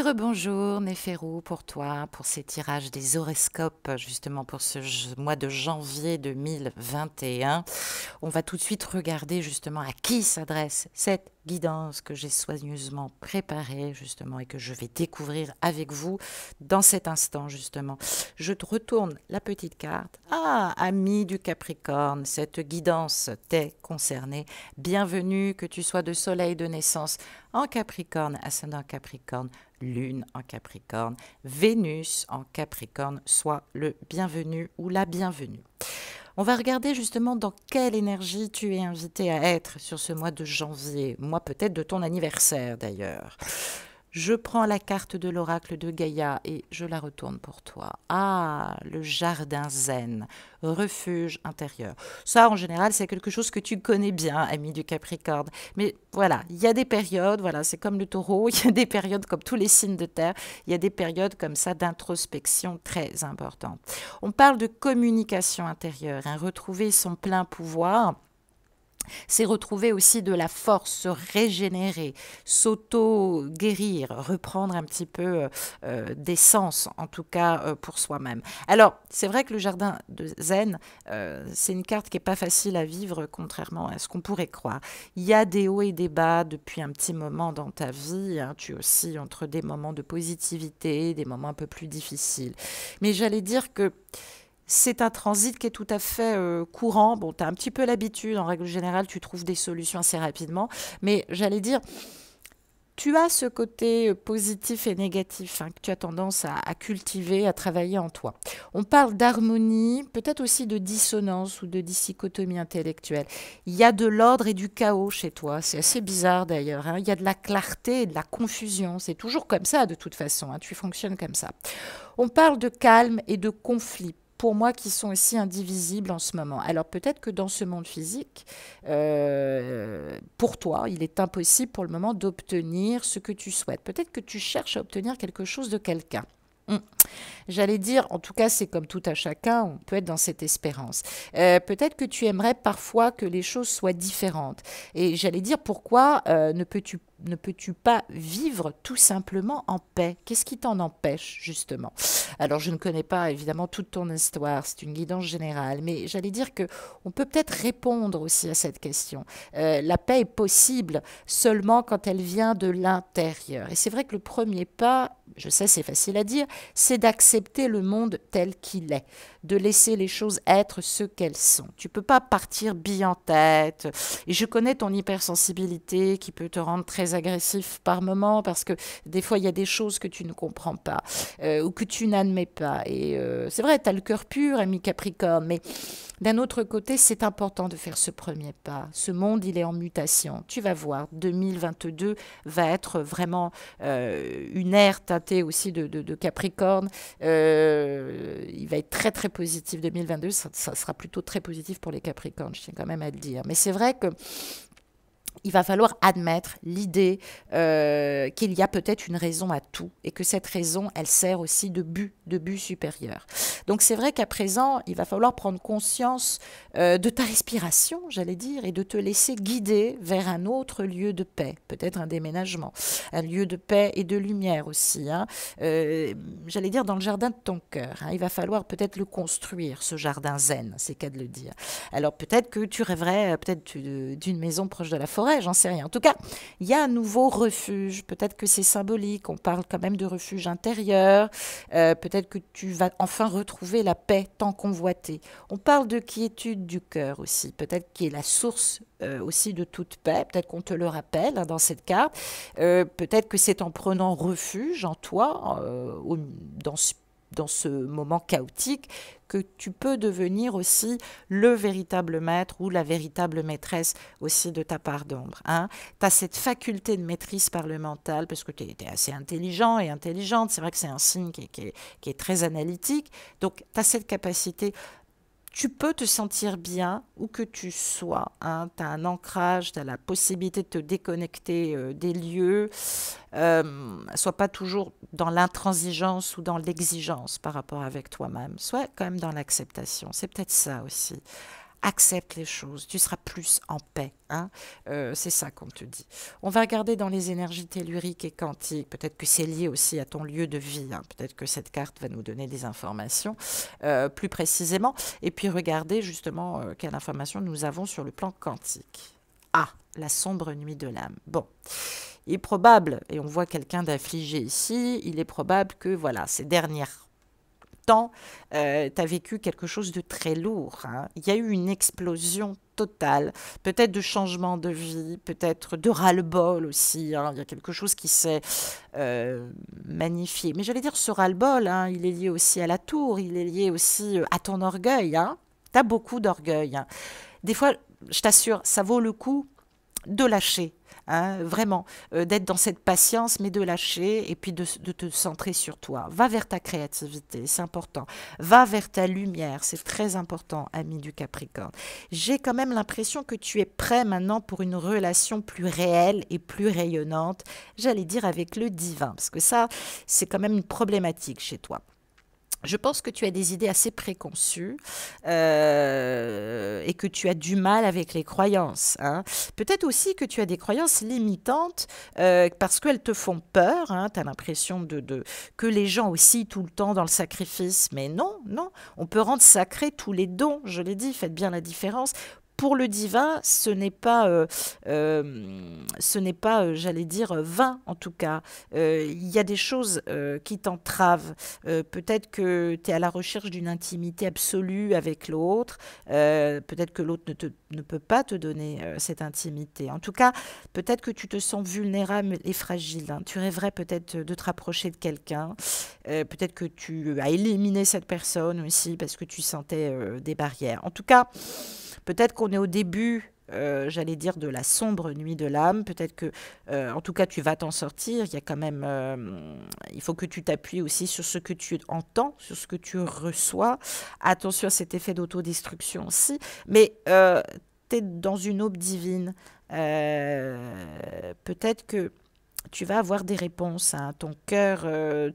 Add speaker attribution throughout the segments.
Speaker 1: Et rebonjour Néphérou pour toi, pour ces tirages des horoscopes, justement pour ce mois de janvier 2021. On va tout de suite regarder justement à qui s'adresse cette guidance que j'ai soigneusement préparée justement et que je vais découvrir avec vous dans cet instant justement. Je te retourne la petite carte. Ah, ami du Capricorne, cette guidance t'est concernée. Bienvenue, que tu sois de soleil de naissance en Capricorne, ascendant Capricorne, Lune en Capricorne, Vénus en Capricorne, soit le bienvenu ou la bienvenue. On va regarder justement dans quelle énergie tu es invité à être sur ce mois de janvier, mois peut-être de ton anniversaire d'ailleurs. Je prends la carte de l'oracle de Gaïa et je la retourne pour toi. Ah, le jardin zen, refuge intérieur. Ça, en général, c'est quelque chose que tu connais bien, ami du Capricorne. Mais voilà, il y a des périodes, voilà, c'est comme le taureau, il y a des périodes comme tous les signes de terre, il y a des périodes comme ça d'introspection très importantes. On parle de communication intérieure, hein, retrouver son plein pouvoir. C'est retrouver aussi de la force, se régénérer, s'auto-guérir, reprendre un petit peu d'essence, en tout cas pour soi-même. Alors, c'est vrai que le jardin de Zen, c'est une carte qui n'est pas facile à vivre, contrairement à ce qu'on pourrait croire. Il y a des hauts et des bas depuis un petit moment dans ta vie, hein, tu oscilles entre des moments de positivité, des moments un peu plus difficiles. Mais j'allais dire que c'est un transit qui est tout à fait courant. Bon, tu as un petit peu l'habitude, en règle générale, tu trouves des solutions assez rapidement. Mais j'allais dire, tu as ce côté positif et négatif, hein, que tu as tendance à cultiver, à travailler en toi. On parle d'harmonie, peut-être aussi de dissonance ou de dichotomie intellectuelle. Il y a de l'ordre et du chaos chez toi. C'est assez bizarre d'ailleurs, hein. Il y a de la clarté et de la confusion. C'est toujours comme ça de toute façon, hein. Tu fonctionnes comme ça. On parle de calme et de conflit, pour moi, qui sont aussi indivisibles en ce moment. Alors peut-être que dans ce monde physique, pour toi, il est impossible pour le moment d'obtenir ce que tu souhaites. Peut-être que tu cherches à obtenir quelque chose de quelqu'un. J'allais dire, en tout cas, c'est comme tout à chacun, on peut être dans cette espérance. Peut-être que tu aimerais parfois que les choses soient différentes. Et j'allais dire, pourquoi ne peux-tu pas vivre tout simplement en paix? Qu'est-ce qui t'en empêche, justement? Alors, je ne connais pas évidemment toute ton histoire, c'est une guidance générale, mais j'allais dire que on peut peut-être répondre aussi à cette question. La paix est possible seulement quand elle vient de l'intérieur. Et c'est vrai que le premier pas, je sais, c'est facile à dire, c'est d'accepter le monde tel qu'il est, de laisser les choses être ce qu'elles sont. Tu peux pas partir bille en tête. Et je connais ton hypersensibilité qui peut te rendre très agressif par moment parce que des fois il y a des choses que tu ne comprends pas ou que tu n'admets pas. Et c'est vrai, tu as le cœur pur, ami Capricorne, mais d'un autre côté, c'est important de faire ce premier pas. Ce monde, il est en mutation. Tu vas voir, 2022 va être vraiment une ère teintée aussi de Capricorne. Il va être très très positif. 2022, ça sera plutôt très positif pour les Capricornes, je tiens quand même à le dire. Mais c'est vrai que il va falloir admettre l'idée qu'il y a peut-être une raison à tout et que cette raison, elle sert aussi de but supérieur. Donc c'est vrai qu'à présent, il va falloir prendre conscience de ta respiration, j'allais dire, et de te laisser guider vers un autre lieu de paix, peut-être un déménagement, un lieu de paix et de lumière aussi, hein. J'allais dire dans le jardin de ton cœur, hein. Il va falloir peut-être le construire, ce jardin zen, c'est qu'à de le dire. Alors peut-être que tu rêverais peut-être d'une maison proche de la forêt, j'en sais rien. En tout cas, il y a un nouveau refuge. Peut-être que c'est symbolique. On parle quand même de refuge intérieur. Peut-être que tu vas enfin retrouver la paix tant convoitée. On parle de quiétude du cœur aussi. Peut-être qui est la source aussi de toute paix. Peut-être qu'on te le rappelle, hein, dans cette carte. Peut-être que c'est en prenant refuge en toi, dans ce moment chaotique, que tu peux devenir aussi le véritable maître ou la véritable maîtresse aussi de ta part d'ombre, hein. Tu as cette faculté de maîtrise par le mental parce que tu es assez intelligent et intelligente. C'est vrai que c'est un signe qui est très analytique. Donc, tu as cette capacité. Tu peux te sentir bien où que tu sois, hein. Tu as un ancrage, tu as la possibilité de te déconnecter des lieux. Sois pas toujours dans l'intransigeance ou dans l'exigence par rapport avec toi-même. Sois quand même dans l'acceptation. C'est peut-être ça aussi. accepte les choses, tu seras plus en paix. Hein. C'est ça qu'on te dit. On va regarder dans les énergies telluriques et quantiques. Peut-être que c'est lié aussi à ton lieu de vie. Hein. Peut-être que cette carte va nous donner des informations plus précisément. Et puis regarder justement quelle information nous avons sur le plan quantique. Ah, la sombre nuit de l'âme. Bon. Il est probable, et on voit quelqu'un d'affligé ici, il est probable que voilà, ces dernières temps, tu as vécu quelque chose de très lourd. Hein. Il y a eu une explosion totale, peut-être de changement de vie, peut-être de ras-le-bol aussi. Hein. Il y a quelque chose qui s'est magnifié. Mais j'allais dire, ce ras-le-bol, hein, il est lié aussi à la tour, il est lié aussi à ton orgueil. Hein. Tu as beaucoup d'orgueil. Hein. Des fois, je t'assure, ça vaut le coup de lâcher. Hein, vraiment, d'être dans cette patience, mais de lâcher et puis de te centrer sur toi. Va vers ta créativité, c'est important. Va vers ta lumière, c'est très important, ami du Capricorne. J'ai quand même l'impression que tu es prêt maintenant pour une relation plus réelle et plus rayonnante, j'allais dire avec le divin, parce que ça, c'est quand même une problématique chez toi. Je pense que tu as des idées assez préconçues et que tu as du mal avec les croyances. Hein. Peut-être aussi que tu as des croyances limitantes parce qu'elles te font peur. Hein. Tu as l'impression que les gens aussi tout le temps dans le sacrifice. Mais non, non. On peut rendre sacrés tous les dons. Je l'ai dit, faites bien la différence. Pour le divin, ce n'est pas, j'allais dire, vain en tout cas. Il y a des choses qui t'entravent. Peut-être que tu es à la recherche d'une intimité absolue avec l'autre. Peut-être que l'autre ne peut pas te donner cette intimité. En tout cas, peut-être que tu te sens vulnérable et fragile. Hein. Tu rêverais peut-être de te rapprocher de quelqu'un. Peut-être que tu as éliminé cette personne aussi parce que tu sentais des barrières. En tout cas, peut-être qu'on est au début, j'allais dire, de la sombre nuit de l'âme. Peut-être que, en tout cas, tu vas t'en sortir. Il y a quand même, il faut que tu t'appuies aussi sur ce que tu entends, sur ce que tu reçois. Attention à cet effet d'autodestruction aussi. Mais tu es dans une aube divine. Peut-être que tu vas avoir des réponses. Hein. Ton cœur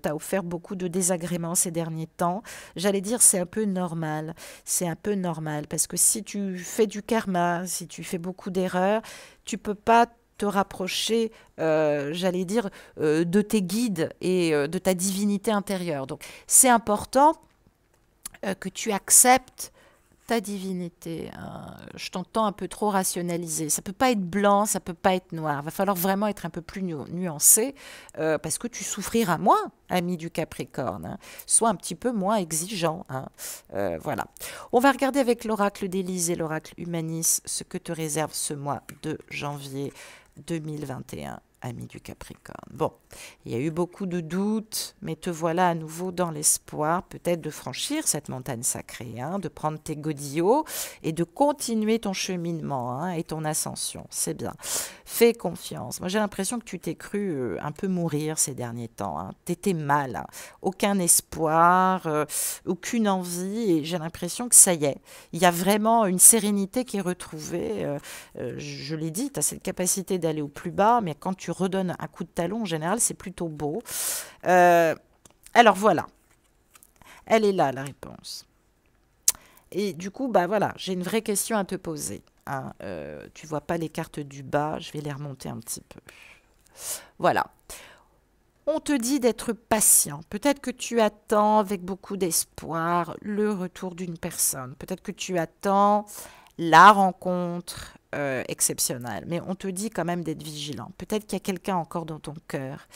Speaker 1: t'a offert beaucoup de désagréments ces derniers temps. J'allais dire, c'est un peu normal. C'est un peu normal parce que si tu fais du karma, si tu fais beaucoup d'erreurs, tu peux pas te rapprocher, j'allais dire, de tes guides et de ta divinité intérieure. Donc, c'est important que tu acceptes ta divinité. Hein. Je t'entends un peu trop rationalisé. Ça peut pas être blanc, ça peut pas être noir. Va falloir vraiment être un peu plus nuancé parce que tu souffriras moins, ami du Capricorne. Hein. Sois un petit peu moins exigeant. Hein. Voilà. On va regarder avec l'oracle d'Élise et l'oracle Humanis ce que te réserve ce mois de janvier 2021. Ami du Capricorne. Bon, il y a eu beaucoup de doutes, mais te voilà à nouveau dans l'espoir peut-être de franchir cette montagne sacrée, hein, de prendre tes godillots et de continuer ton cheminement hein, et ton ascension. C'est bien. Fais confiance. Moi, j'ai l'impression que tu t'es cru un peu mourir ces derniers temps. Hein. Tu étais mal. Hein. Aucun espoir, aucune envie. Et j'ai l'impression que ça y est. Il y a vraiment une sérénité qui est retrouvée. Je l'ai dit, tu as cette capacité d'aller au plus bas, mais quand tu redonnes un coup de talon, en général, c'est plutôt beau. Alors voilà, elle est là, la réponse. Et du coup, bah voilà, j'ai une vraie question à te poser. Hein. Tu vois pas les cartes du bas, je vais les remonter un petit peu. Voilà. On te dit d'être patient. Peut-être que tu attends avec beaucoup d'espoir le retour d'une personne. Peut-être que tu attends la rencontre exceptionnelle. Mais on te dit quand même d'être vigilant. Peut-être qu'il y a quelqu'un encore dans ton cœur.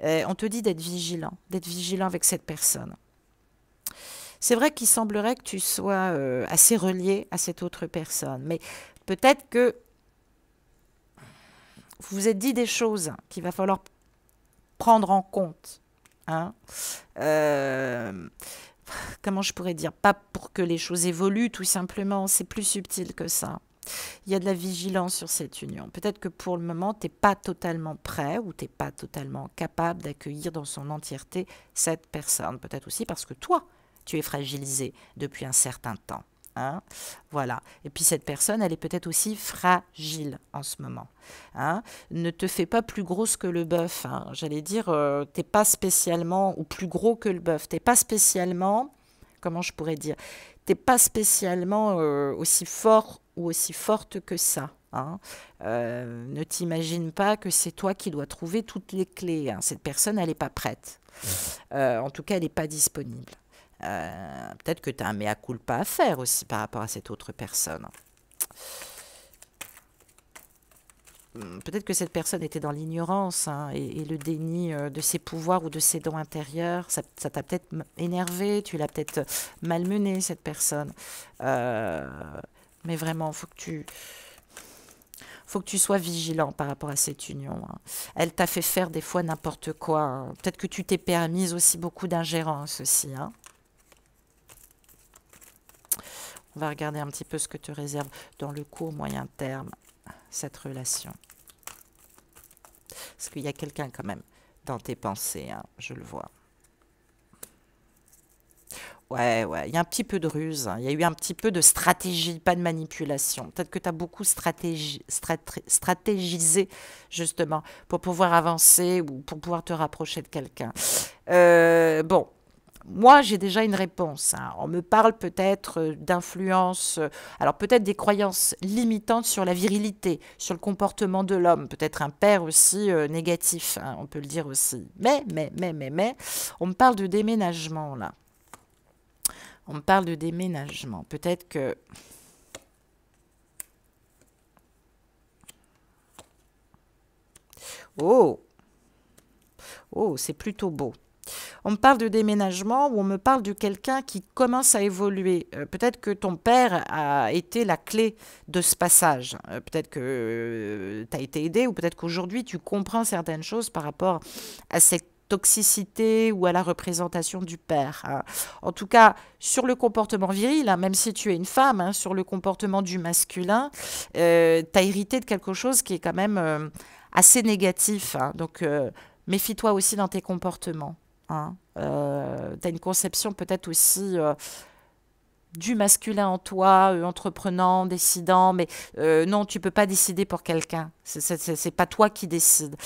Speaker 1: On te dit d'être vigilant avec cette personne. C'est vrai qu'il semblerait que tu sois assez relié à cette autre personne. Mais peut-être que vous vous êtes dit des choses qu'il va falloir prendre en compte. Hein. Comment je pourrais dire? Pas pour que les choses évoluent, tout simplement. C'est plus subtil que ça. Il y a de la vigilance sur cette union. Peut-être que pour le moment, tu n'es pas totalement prêt ou tu n'es pas totalement capable d'accueillir dans son entièreté cette personne. Peut-être aussi parce que toi, tu es fragilisé depuis un certain temps. Hein. Voilà. Et puis cette personne, elle est peut-être aussi fragile en ce moment. Hein. Ne te fais pas plus grosse que le bœuf. Hein. J'allais dire, tu n'es pas spécialement, ou plus gros que le bœuf. Tu n'es pas spécialement, comment je pourrais dire, t'es pas spécialement aussi fort ou aussi forte que ça. Hein. Ne t'imagine pas que c'est toi qui dois trouver toutes les clés. Hein. Cette personne, elle n'est pas prête. En tout cas, elle n'est pas disponible. Peut-être que tu as un mea culpa à faire aussi par rapport à cette autre personne. Peut-être que cette personne était dans l'ignorance hein, et le déni de ses pouvoirs ou de ses dons intérieurs. Ça t'a peut-être énervé, tu l'as peut-être malmené, cette personne. Mais vraiment, faut que tu sois vigilant par rapport à cette union. Hein. Elle t'a fait faire des fois n'importe quoi. Hein. Peut-être que tu t'es permise aussi beaucoup d'ingérence aussi. Hein. On va regarder un petit peu ce que te réserve dans le court moyen terme cette relation. Parce qu'il y a quelqu'un quand même dans tes pensées, hein, je le vois. Ouais, il y a un petit peu de ruse, hein, il y a eu un petit peu de stratégie, pas de manipulation. Peut-être que tu as beaucoup stratégisé, justement, pour pouvoir avancer ou pour pouvoir te rapprocher de quelqu'un. Bon, moi, j'ai déjà une réponse. Hein. On me parle peut-être d'influence, alors peut-être des croyances limitantes sur la virilité, sur le comportement de l'homme, peut-être un père aussi négatif, hein, on peut le dire aussi. Mais, on me parle de déménagement, là. On me parle de déménagement. Peut-être que... Oh, c'est plutôt beau. On me parle de déménagement ou on me parle de quelqu'un qui commence à évoluer. Peut-être que ton père a été la clé de ce passage. Peut-être que tu as été aidé ou peut-être qu'aujourd'hui tu comprends certaines choses par rapport à cette toxicité ou à la représentation du père. Hein. En tout cas, sur le comportement viril, hein, même si tu es une femme, hein, sur le comportement du masculin, tu as hérité de quelque chose qui est quand même assez négatif. Hein. Donc, méfie-toi aussi dans tes comportements. Hein. Tu as une conception peut-être aussi du masculin en toi, entreprenant, décidant, mais non, tu peux pas décider pour quelqu'un. C'est pas toi qui décides.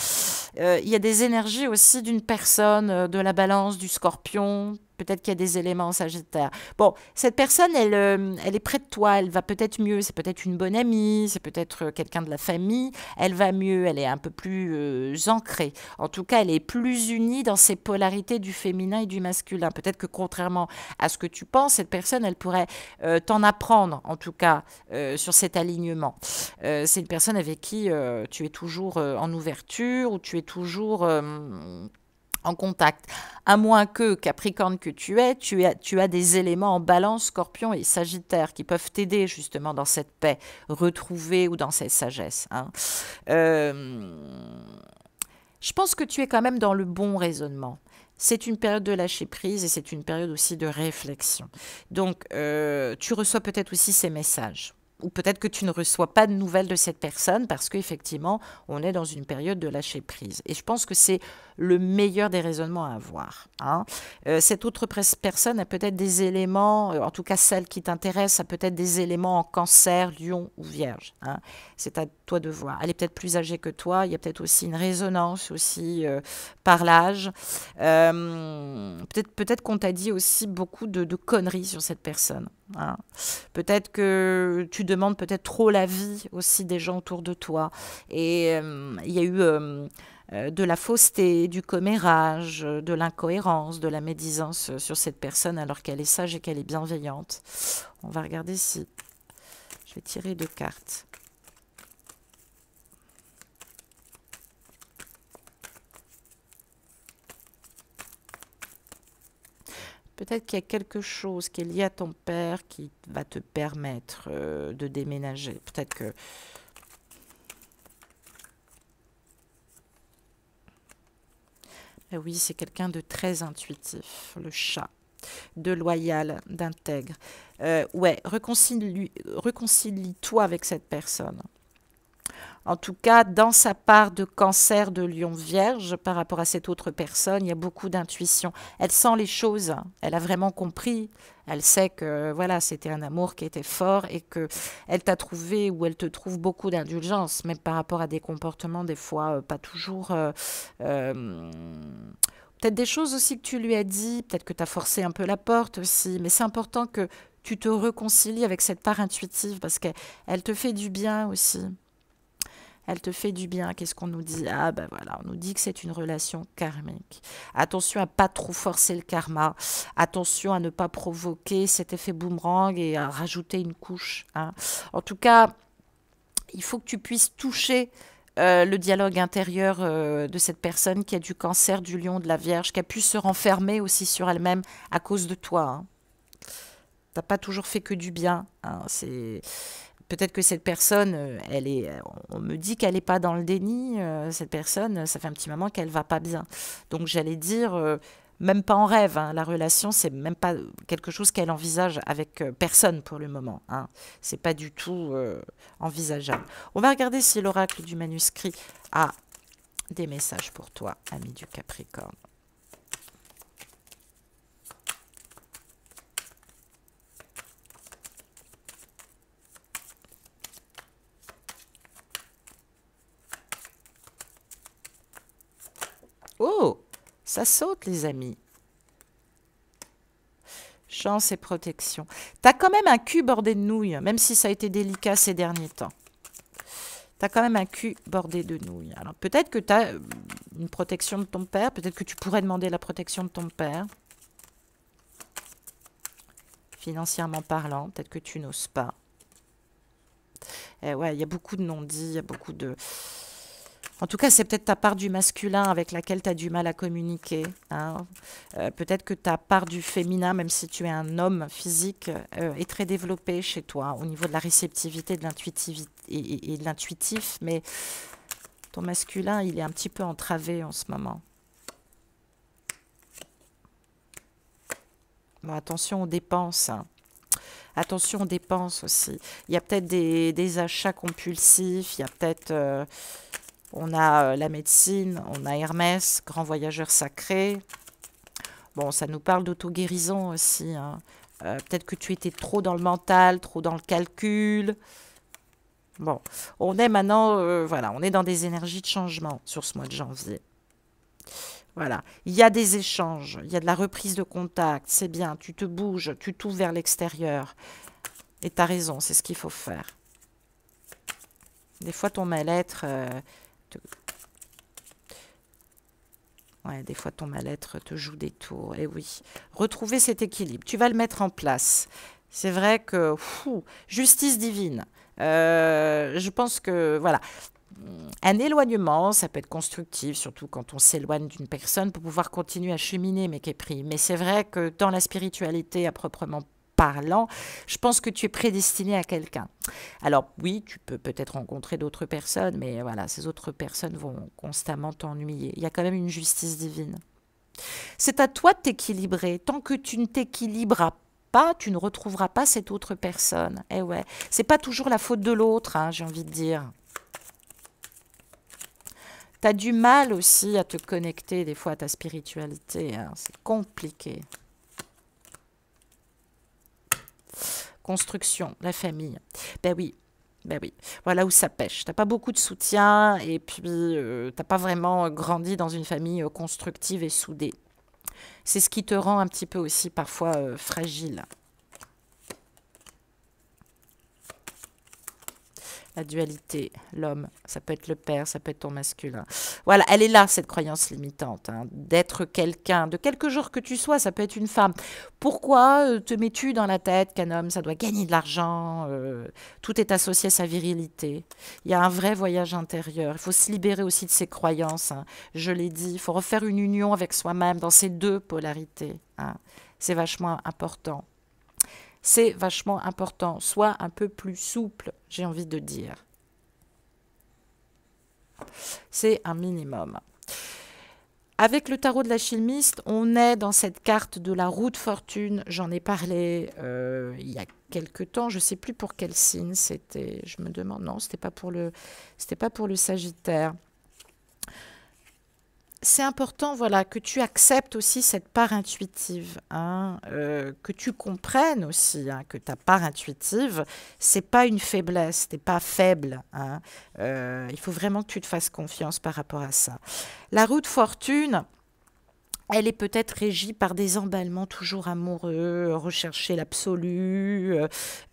Speaker 1: Il y a des énergies aussi d'une personne, de la balance, du scorpion. Peut-être qu'il y a des éléments en sagittaire. Bon, cette personne, elle est près de toi, elle va peut-être mieux. C'est peut-être une bonne amie, c'est peut-être quelqu'un de la famille. Elle va mieux, elle est un peu plus ancrée. En tout cas, elle est plus unie dans ses polarités du féminin et du masculin. Peut-être que contrairement à ce que tu penses, cette personne, elle pourrait t'en apprendre, en tout cas, sur cet alignement. C'est une personne avec qui tu es toujours en ouverture ou tu es toujours en contact. À moins que, Capricorne que tu as des éléments en balance, Scorpion et Sagittaire qui peuvent t'aider justement dans cette paix retrouvée ou dans cette sagesse. Hein. Je pense que tu es quand même dans le bon raisonnement. C'est une période de lâcher prise et c'est une période aussi de réflexion. Donc, tu reçois peut-être aussi ces messages. Ou peut-être que tu ne reçois pas de nouvelles de cette personne parce qu'effectivement, on est dans une période de lâcher prise. Et je pense que c'est le meilleur des raisonnements à avoir. Hein. Cette autre personne a peut-être des éléments, en tout cas celle qui t'intéresse, a peut-être des éléments en cancer, lion ou vierge. Hein. C'est à toi de voir. Elle est peut-être plus âgée que toi, il y a peut-être aussi une résonance aussi par l'âge. Peut-être qu'on t'a dit aussi beaucoup de conneries sur cette personne. Hein. Peut-être que tu demandes peut-être trop l'avis aussi des gens autour de toi. Et il y a eu de la fausseté, du commérage, de l'incohérence, de la médisance sur cette personne alors qu'elle est sage et qu'elle est bienveillante. On va regarder si... Je vais tirer 2 cartes. Peut-être qu'il y a quelque chose qui est lié à ton père qui va te permettre de déménager. Peut-être que... oui, c'est quelqu'un de très intuitif, le chat, de loyal, d'intègre. Ouais, réconcilie-toi avec cette personne. En tout cas, dans sa part de cancer de lion vierge, par rapport à cette autre personne, il y a beaucoup d'intuition. Elle sent les choses, elle a vraiment compris. Elle sait que voilà, c'était un amour qui était fort et que elle t'a trouvé ou elle te trouve beaucoup d'indulgence, même par rapport à des comportements des fois pas toujours... peut-être des choses aussi que tu lui as dit, peut-être que tu as forcé un peu la porte aussi, mais c'est important que tu te réconcilies avec cette part intuitive parce qu'elle te fait du bien aussi. Elle te fait du bien. Qu'est-ce qu'on nous dit? Ah ben voilà, on nous dit que c'est une relation karmique. Attention à pas trop forcer le karma. Attention à ne pas provoquer cet effet boomerang et à rajouter une couche, hein. En tout cas, il faut que tu puisses toucher le dialogue intérieur de cette personne qui a du cancer, du lion, de la vierge, qui a pu se renfermer aussi sur elle-même à cause de toi, hein. T'as pas toujours fait que du bien, hein. C'est peut-être que cette personne, on me dit qu'elle n'est pas dans le déni. Cette personne, ça fait un petit moment qu'elle va pas bien. Donc j'allais dire, même pas en rêve, hein, la relation, c'est même pas quelque chose qu'elle envisage avec personne pour le moment, hein. C'est pas du tout envisageable. On va regarder si l'oracle du manuscrit a des messages pour toi, ami du Capricorne. Oh, ça saute, les amis. Chance et protection. T'as quand même un cul bordé de nouilles, même si ça a été délicat ces derniers temps. T'as quand même un cul bordé de nouilles. Alors peut-être que tu as une protection de ton père, peut-être que tu pourrais demander la protection de ton père. Financièrement parlant, peut-être que tu n'oses pas. Ouais, il y a beaucoup de non-dits, il y a beaucoup de... En tout cas, c'est peut-être ta part du masculin avec laquelle tu as du mal à communiquer, hein. Peut-être que ta part du féminin, même si tu es un homme physique, est très développée chez toi au niveau de la réceptivité de l'intuitivité et de l'intuitif, mais ton masculin, il est un petit peu entravé en ce moment. Bon, attention aux dépenses, hein. Attention aux dépenses aussi. Il y a peut-être des achats compulsifs, il y a peut-être... on a la médecine, on a Hermès, grand voyageur sacré. Bon, ça nous parle d'auto-guérison aussi, hein. Peut-être que tu étais trop dans le mental, trop dans le calcul. Bon, on est maintenant, voilà, on est dans des énergies de changement sur ce mois de janvier. Voilà, il y a des échanges, il y a de la reprise de contact, c'est bien, tu te bouges, tu t'ouvres vers l'extérieur. Et tu as raison, c'est ce qu'il faut faire. Des fois, ton mal-être... Ouais, des fois, ton mal-être te joue des tours. Et oui, retrouver cet équilibre. Tu vas le mettre en place. C'est vrai que... justice divine. Je pense que, voilà, un éloignement, ça peut être constructif, surtout quand on s'éloigne d'une personne pour pouvoir continuer à cheminer, mais qui est pris. Mais c'est vrai que dans la spiritualité à proprement parlant, je pense que tu es prédestiné à quelqu'un. Alors oui, tu peux peut-être rencontrer d'autres personnes, mais voilà, ces autres personnes vont constamment t'ennuyer. Il y a quand même une justice divine. C'est à toi de t'équilibrer. Tant que tu ne t'équilibreras pas, tu ne retrouveras pas cette autre personne. Eh ouais, c'est pas toujours la faute de l'autre, hein, j'ai envie de dire. Tu as du mal aussi à te connecter des fois à ta spiritualité, hein. C'est compliqué. Construction, la famille. Ben oui, voilà où ça pêche. T'as pas beaucoup de soutien et puis t'as pas vraiment grandi dans une famille constructive et soudée. C'est ce qui te rend un petit peu aussi parfois fragile. La dualité, l'homme, ça peut être le père, ça peut être ton masculin. Voilà, elle est là, cette croyance limitante, hein, d'être quelqu'un, de quelque genre que tu sois, ça peut être une femme. Pourquoi te mets-tu dans la tête qu'un homme, ça doit gagner de l'argent, tout est associé à sa virilité. Il y a un vrai voyage intérieur, il faut se libérer aussi de ses croyances, hein. Je l'ai dit, il faut refaire une union avec soi-même dans ces deux polarités, hein. C'est vachement important. C'est vachement important. Sois un peu plus souple, j'ai envie de dire. C'est un minimum. Avec le tarot de l'alchimiste, on est dans cette carte de la roue de fortune. J'en ai parlé il y a quelque temps. Je ne sais plus pour quel signe c'était. Je me demande. Non, c'était pas pour le Sagittaire. C'est important, voilà, que tu acceptes aussi cette part intuitive, hein, que tu comprennes aussi, hein, que ta part intuitive, c'est pas une faiblesse, t'es pas faible, hein. Il faut vraiment que tu te fasses confiance par rapport à ça. La roue de fortune, Elle est peut-être régie par des emballements toujours amoureux, rechercher l'absolu.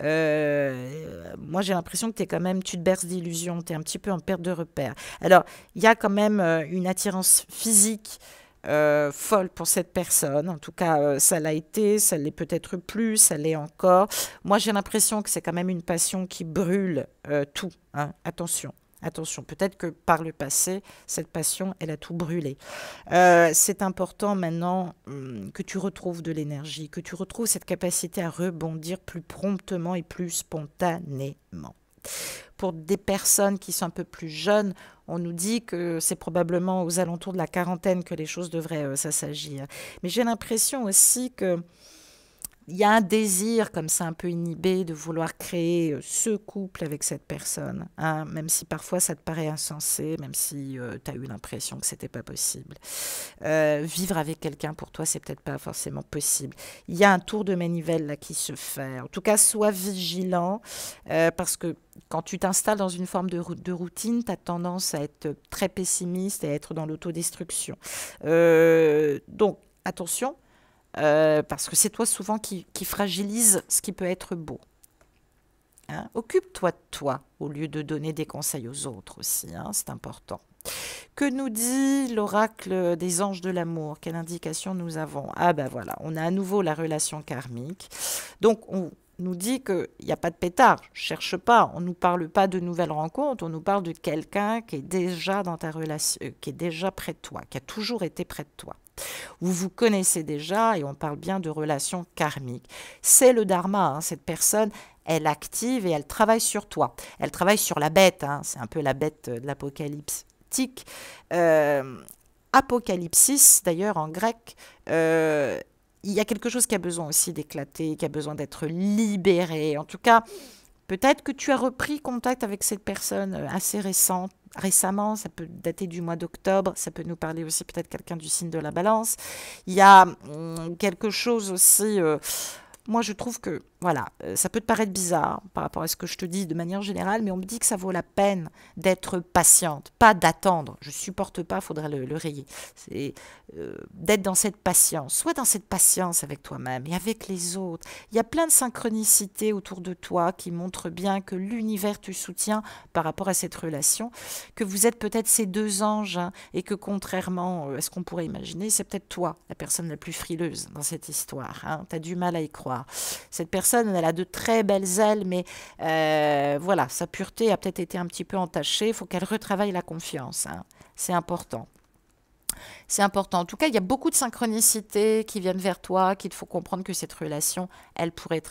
Speaker 1: Moi, j'ai l'impression que t'es quand même, tu te berces d'illusions, tu es un petit peu en perte de repère. Alors, il y a quand même une attirance physique folle pour cette personne. En tout cas, ça l'a été, ça l'est peut-être plus, ça l'est encore. Moi, j'ai l'impression que c'est quand même une passion qui brûle tout, hein. Attention. Attention, peut-être que par le passé, cette passion, elle a tout brûlé. C'est important maintenant que tu retrouves de l'énergie, que tu retrouves cette capacité à rebondir plus promptement et plus spontanément. Pour des personnes qui sont un peu plus jeunes, on nous dit que c'est probablement aux alentours de la quarantaine que les choses devraient s'assagir. Mais j'ai l'impression aussi que il y a un désir comme ça un peu inhibé de vouloir créer ce couple avec cette personne, hein, même si parfois ça te paraît insensé, même si tu as eu l'impression que c'était pas possible. Vivre avec quelqu'un pour toi, c'est peut-être pas forcément possible. Il y a un tour de manivelle là qui se fait. En tout cas, sois vigilant parce que quand tu t'installes dans une forme de routine, tu as tendance à être très pessimiste et à être dans l'autodestruction. Donc, attention, parce que c'est toi souvent qui fragilise ce qui peut être beau. Hein. Occupe-toi de toi au lieu de donner des conseils aux autres aussi, hein, c'est important. Que nous dit l'oracle des anges de l'amour? Quelle indication nous avons? Ah ben voilà, on a à nouveau la relation karmique. Donc on nous dit qu'il n'y a pas de pétard, cherche pas, on ne nous parle pas de nouvelles rencontres, on nous parle de quelqu'un qui est déjà dans ta relation, qui est déjà près de toi, qui a toujours été près de toi. Vous vous connaissez déjà et on parle bien de relations karmiques. C'est le dharma, hein, cette personne, elle active et elle travaille sur toi. Elle travaille sur la bête, hein, c'est un peu la bête de l'apocalypse. Apocalypsis, d'ailleurs en grec, il y a quelque chose qui a besoin aussi d'éclater, qui a besoin d'être libéré. En tout cas, peut-être que tu as repris contact avec cette personne assez récemment, ça peut dater du mois d'octobre, ça peut nous parler aussi peut-être quelqu'un du signe de la balance. Il y a quelque chose aussi, moi je trouve que, voilà, ça peut te paraître bizarre par rapport à ce que je te dis de manière générale, mais on me dit que ça vaut la peine d'être patiente, pas d'attendre. Je supporte pas, il faudrait le rayer. C'est d'être dans cette patience. Sois dans cette patience avec toi-même et avec les autres. Il y a plein de synchronicités autour de toi qui montrent bien que l'univers te soutient par rapport à cette relation, que vous êtes peut-être ces deux anges hein, et que contrairement à ce qu'on pourrait imaginer, c'est peut-être toi, la personne la plus frileuse dans cette histoire. Hein. Tu as du mal à y croire. Cette personne, elle a de très belles ailes, mais voilà, sa pureté a peut-être été un petit peu entachée. Il faut qu'elle retravaille la confiance. Hein. C'est important. C'est important. En tout cas, il y a beaucoup de synchronicités qui viennent vers toi, qu'il faut comprendre que cette relation, elle pourrait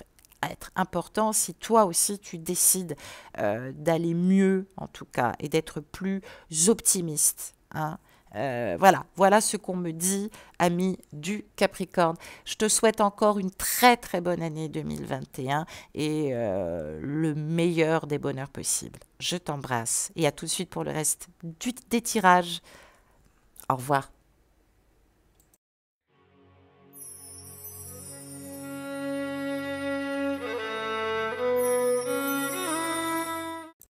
Speaker 1: être importante si toi aussi tu décides d'aller mieux, en tout cas, et d'être plus optimiste. Hein. Voilà ce qu'on me dit, ami du Capricorne. Je te souhaite encore une très très bonne année 2021 et le meilleur des bonheurs possibles. Je t'embrasse et à tout de suite pour le reste des tirages. Au revoir.